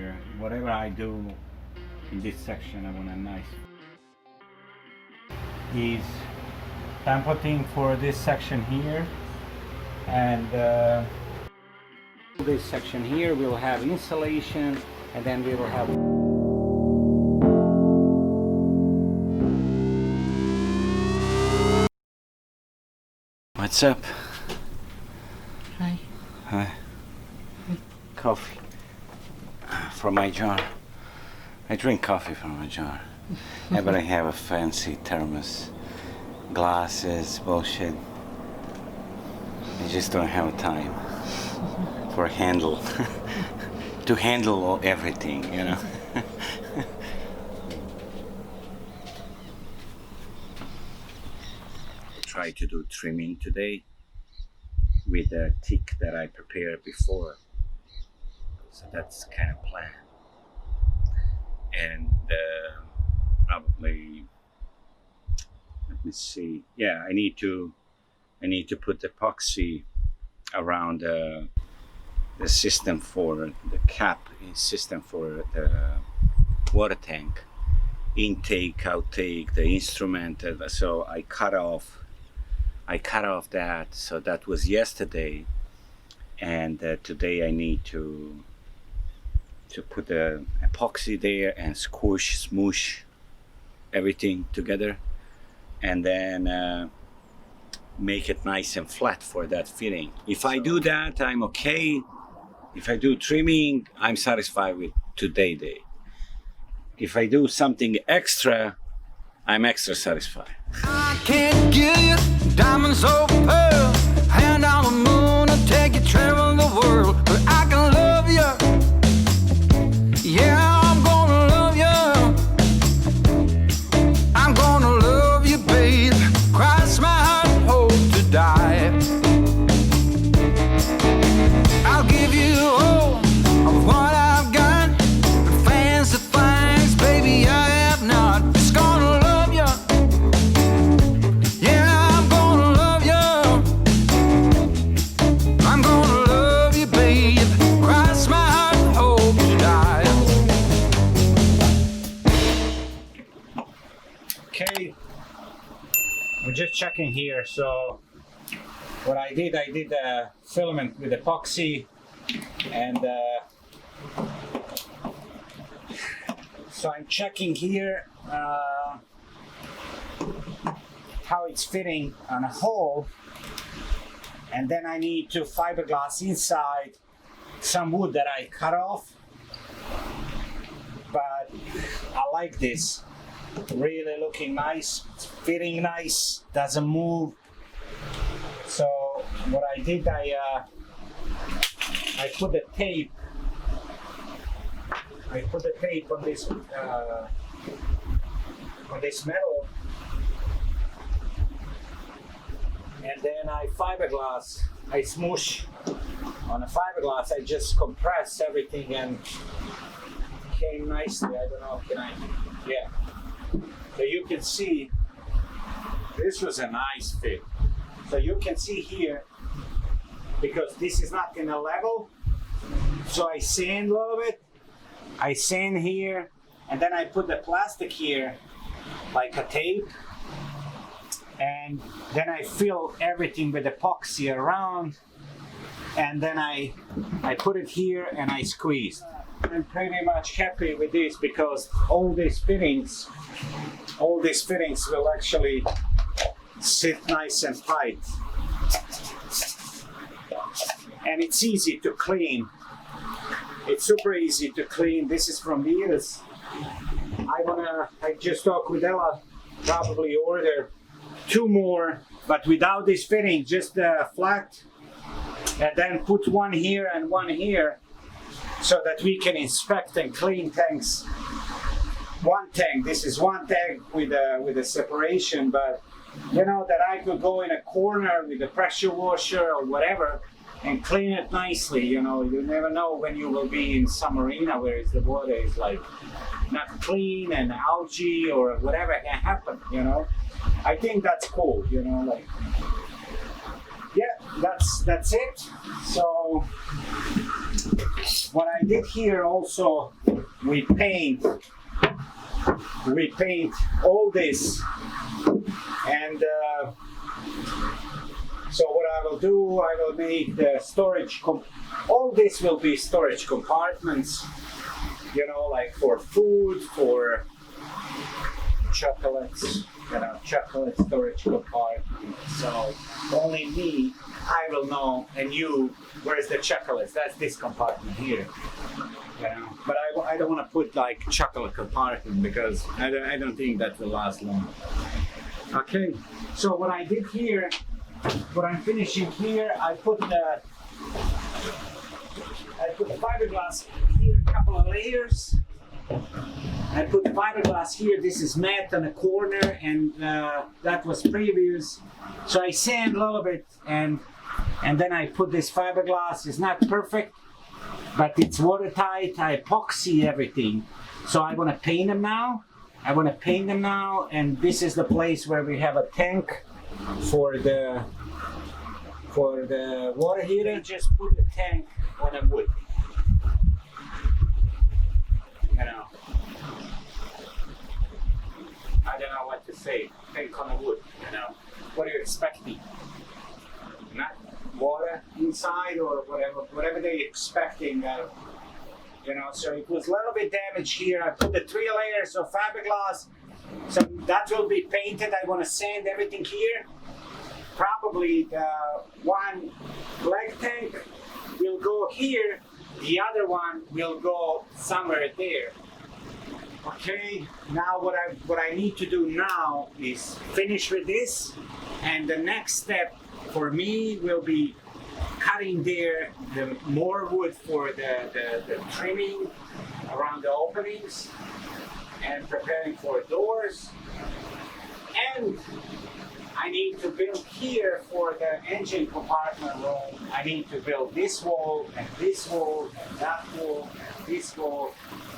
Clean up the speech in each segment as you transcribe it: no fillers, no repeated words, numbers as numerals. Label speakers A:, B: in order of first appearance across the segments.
A: here. Whatever I do in this section, I want a nice. Is templating for this section here, and this section here will have insulation, and then we will have. What's up?
B: Hi.
A: Hi. Coffee from my jar. I drink coffee from my jar. Yeah, but I have a fancy thermos, glasses, bullshit. I just don't have time for a handle to handle everything, you know. Try to do trimming today with the tick that I prepared before. So that's kind of plan. And probably, let me see. Yeah, I need to put epoxy around the system for the cap system for the water tank, intake, outtake, the instrument. So I cut off that. So that was yesterday, and today I need to put the epoxy there and smoosh everything together, and then make it nice and flat for that fitting. If I do that, I'm okay. If I do trimming, I'm satisfied with today day. If I do something extra, I'm extra satisfied.
C: I can't give you diamonds or pearl, hand on the moon and take you travel the world, but I can love you. Yeah, I'm gonna love you. I'm gonna love you, babe. Cross my heart, hope to die. I'll give you all of what I've got, but fancy things, baby, I have not. Just gonna love you. Yeah, I'm gonna love you. I'm gonna love you, babe. Cross my heart, hope to die.
A: Okay, I'm just checking here. So what I did filament with epoxy, and so I'm checking here how it's fitting on a hole, and then I need to fiberglass inside some wood that I cut off, but I like this. Really looking nice, it's fitting nice, doesn't move. So what I did, I put the tape. I put the tape on this metal, and then I fiberglass. I smoosh on the fiberglass. I just compress everything and came nicely. I don't know. Can I? Yeah. So you can see this was a nice fit. So you can see here, because this is not gonna level, so I sand a little bit. I sand here, and then I put the plastic here, like a tape, and then I fill everything with epoxy around, and then I put it here and I squeeze. I'm pretty much happy with this, because all these fittings will actually sit nice and tight, and it's easy to clean. It's super easy to clean. This is from Views. I just talked with Ella, probably order 2 more, but without this fitting, just flat, and then put one here and one here, so that we can inspect and clean tanks. One tank, this is one tank with a separation, but you know that I could go in a corner with a pressure washer or whatever and clean it nicely. You know, you never know when you will be in some arena where the water is like not clean and algae or whatever can happen, you know. I think that's cool, you know, like, yeah, that's it. So what I did here also, we paint all this, and so what I will do, I will make the storage, all this will be storage compartments, you know, like for food, for chocolates, you know, chocolate storage compartment. So only me, I will know, and you, where's the chocolates? That's this compartment here. You know, but I don't want to put like chocolate compartment because I don't think that will last long. Okay, so what I did here, what I'm finishing here, I put the fiberglass here, a couple of layers. I put the fiberglass here. This is matte on the corner, and that was previous. So I sand a little bit, and then I put this fiberglass. It's not perfect, but it's watertight. I epoxy everything. So I want to paint them now. And this is the place where we have a tank for the water heater. Just put the tank on a wood. You know, I don't know what to say. Tank on a wood. You know, what are you expecting? Not water inside or whatever they're expecting. You know, so it was a little bit damaged here. I put the 3 layers of fiberglass, so that will be painted. I want to sand everything here. Probably the one black tank will go here, the other one will go somewhere there. Okay, now what I need to do now is finish with this, and the next step for me will be cutting there the more wood for the trimming around the openings and preparing for doors. And I need to build here for the engine compartment room. I need to build this wall and this wall and that wall and this wall,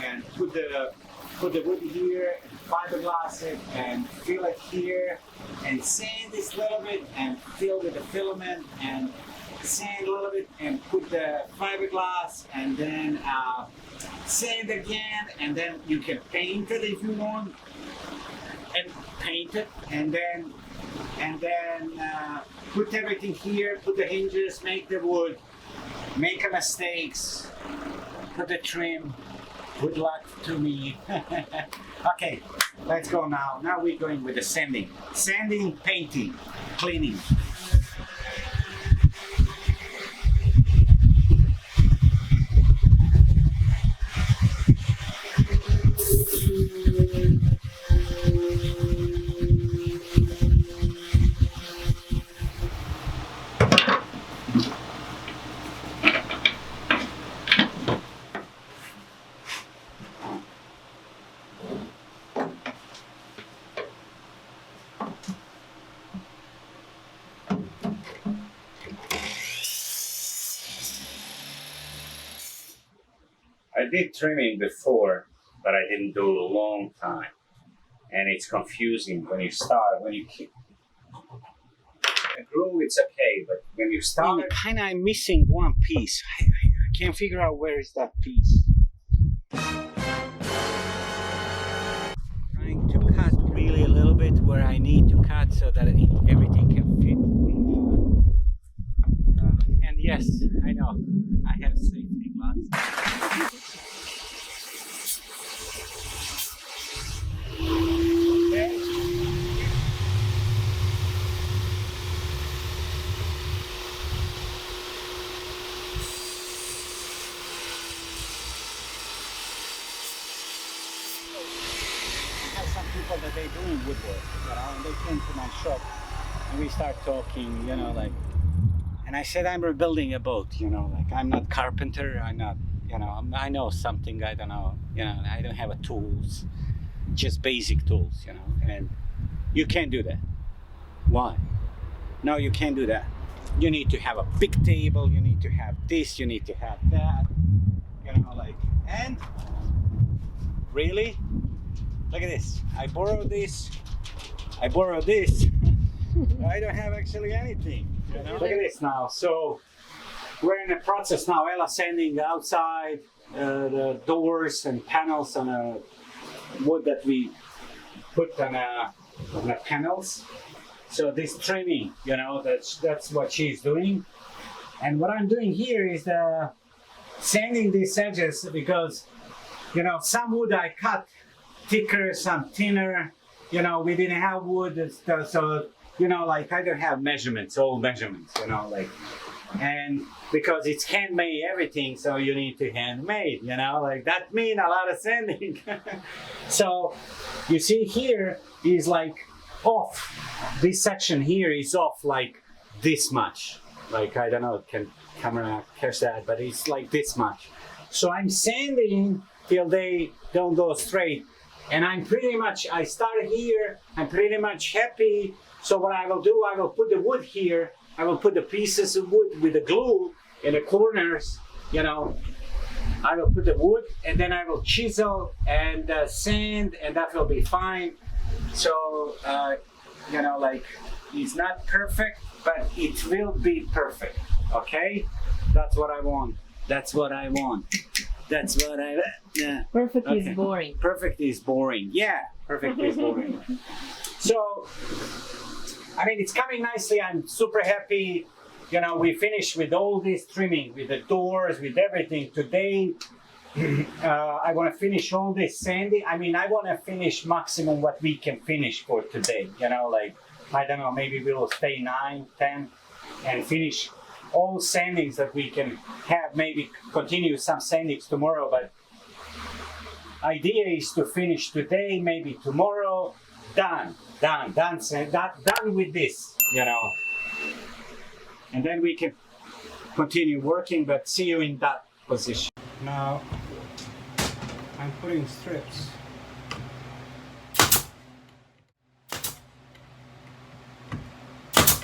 A: and put the wood here and fiberglass it and fill it here and sand this little bit and fill with the filament and sand a little bit and put the fiberglass and then sand again, and then you can paint it if you want, and paint it, and then put everything here, put the hinges, make the wood, make the mistakes, put the trim. Good luck to me. Okay, let's go now. Now we're going with the sanding. Sanding, painting, cleaning. I did trimming before, but I didn't do it a long time. And it's confusing when you start, when you keep the groove, it's okay, but when you start, kind of missing one piece. I can't figure out where is that piece. Trying to cut really a little bit where I need to cut so that everything can fit. And yes, I know, I have safety glasses. That they're doing woodwork, you know, and they came to my shop and we start talking, you know, like, and I said, I'm rebuilding a boat, you know, like, I'm not carpenter, I'm not, you know, I know something, I don't know, you know, I don't have a tools, just basic tools, you know, and you can't do that. Why? No, you can't do that. You need to have a big table, you need to have this, you need to have that, you know, like, and really? Look at this. I borrowed this. I don't have actually anything. You know? Look at this now. So we're in the process now. Ella sanding outside the doors and panels on a wood that we put on the panels. So this trimming, you know, that's what she's doing. And what I'm doing here is sanding these edges because, you know, some wood I cut thicker, some thinner. You know, we didn't have wood and stuff, so, you know, like I don't have measurements, all measurements, you know, like, and because it's handmade everything, so you need to handmade, you know, like that means a lot of sanding. So you see here is like off. This section here is off like this much. Like, I don't know, can camera catch that, but it's like this much. So I'm sanding till they don't go straight. And I'm pretty much, I started here, I'm pretty much happy. So what I will do, I will put the wood here. I will put the pieces of wood with the glue in the corners, you know. I will put the wood and then I will chisel and sand, and that will be fine. So, you know, like, it's not perfect, but it will be perfect, okay? That's what I want. That's what I want. That's what I, yeah.
B: Perfect
A: Okay.
B: is boring.
A: Perfect is boring. Yeah, perfect is boring. So, I mean, it's coming nicely. I'm super happy. You know, we finished with all this trimming, with the doors, with everything. Today, I want to finish all this sanding. I mean, I want to finish maximum what we can finish for today. You know, like, I don't know, maybe we'll stay 9, 10 and finish all sandings that we can have. Maybe continue some sandings tomorrow, but idea is to finish today, maybe tomorrow. Done with this, you know. And then we can continue working, but see you in that position. Now, I'm putting strips.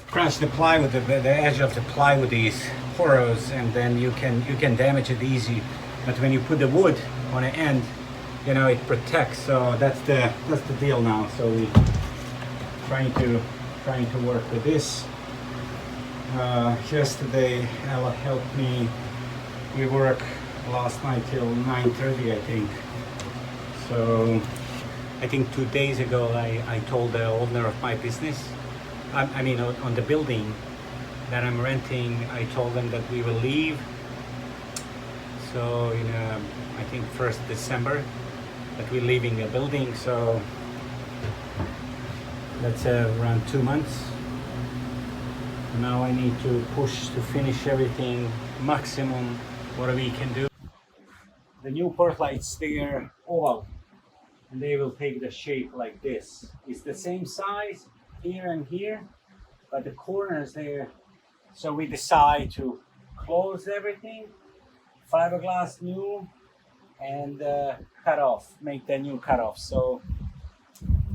A: Crunch the plywood, the edge of the plywood, these furrows, and then you can damage it easy. But when you put the wood on the end, you know, it protects. So that's the deal now. So we trying to work with this. Yesterday Ella helped me. We worked last night till 9:30, I think. So I think 2 days ago I told the owner of my business, I mean on the building that I'm renting, I told them that we will leave. So in I think 1st December that we're leaving the building. So that's around 2 months. Now I need to push to finish everything maximum what we can do. The new port lights, they're oval and they will take the shape like this. It's the same size here and here, but the corners there. So we decide to close everything, fiberglass new, and cut off, make the new cut off. So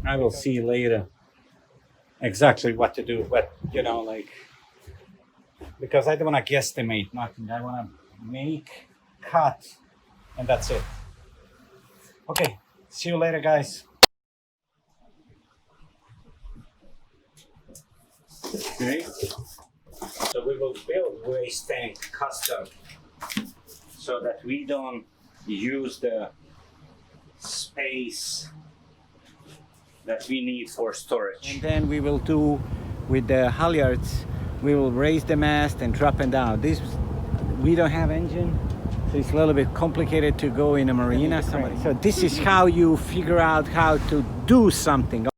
A: I will see later exactly what to do, but you know, like, because I don't want to guesstimate nothing. I want to make, cut, and that's it. Okay, see you later, guys. Okay, so we will build waste tank custom so that we don't use the space that we need for storage. And then we will do with the halyards, we will raise the mast and drop it down. This, we don't have engine, so it's a little bit complicated to go in a marina. So this is how you figure out how to do something.